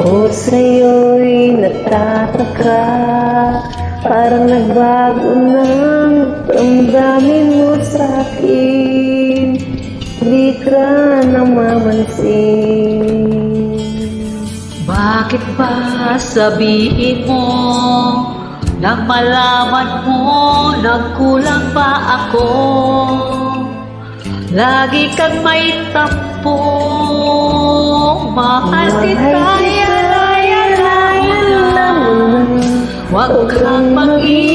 Ako sa'yo'y natataka, parang nagbago ng damdamin mo sa'kin, di ka namamansin. Bakit ba sabihin mo nang malaman mo nagkulang pa ako? Lagi kang may tampo, mahal kita, yalay, alam mo na. Huwag kang mag-iisip